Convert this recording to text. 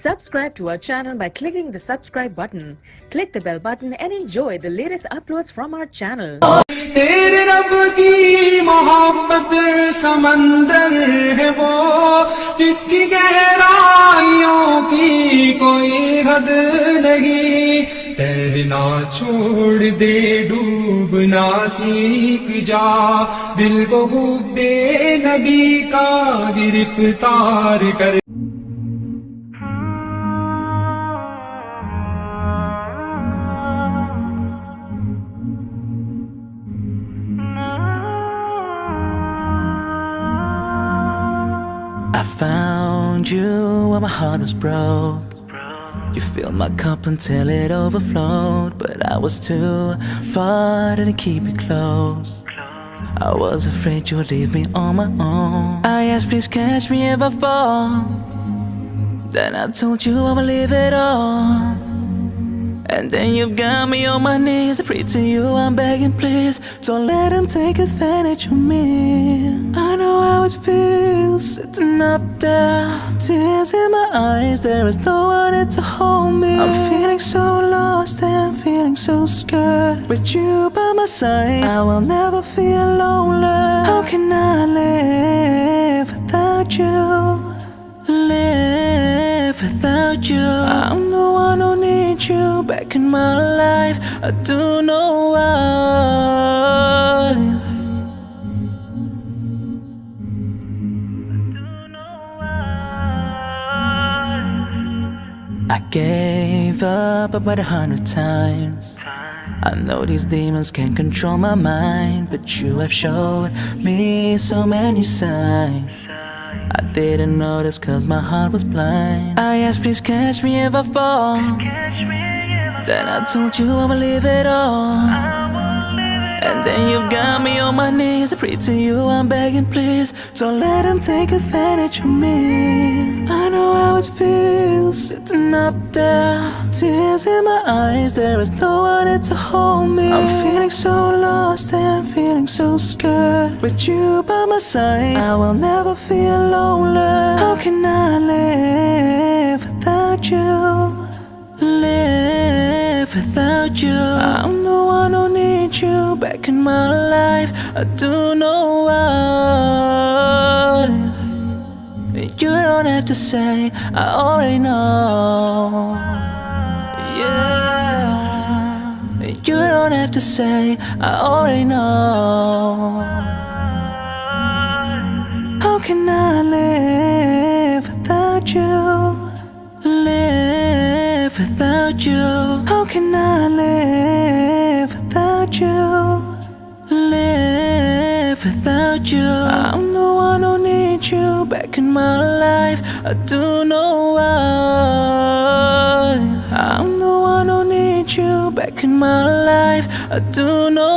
Subscribe to our channel by clicking the subscribe button. Click the bell button and enjoy the latest uploads from our channel. तेरे रब की मोहब्बत समंदर है वो जिसकी गहराइयों की कोई हद नहीं। तैरना छोड़ दे डूबना सीख जा दिल को हुब्बे नबी का गिरफ्तार कर। I found you when my heart was broke. You filled my cup until it overflowed, but I was too far to keep it close. I was afraid you would leave me on my own. I asked, please catch me if I fall. Then I told you I would leave it all. And then you've got me on my knees. I pray to you, I'm begging, please don't let him take advantage of me. I know how it feels sitting up there, tears in my eyes, there is no one there to hold me. I'm feeling so lost and feeling so scared. With you by my side, I will never feel lonely. How can I live without you? Live without you. I'm the one who needs you back in my life. I don't know why. I gave up about 100 times. I know these demons can't control my mind, but you have showed me so many signs. I didn't notice cause my heart was blind. I asked, please catch me if I fall. Then I told you I would leave it all. And then you've got me on my knees. I pray to you, I'm begging, please don't let him take advantage of me. I know how it feels sitting up there, tears in my eyes, there is no one there to hold me. I'm feeling so lost and feeling so scared. With you by my side, I will never feel lonely. How can I live without you? Live without you. I'm the one who needs you back in my life. I don't know why. You don't have to say, I already know. Yeah. You don't have to say, I already know. How can I live without you? Live without you. How can I live without you? Live without you. I'm the one who needs you back in my life. I don't know why. I'm the one who needs you back in my life. I don't know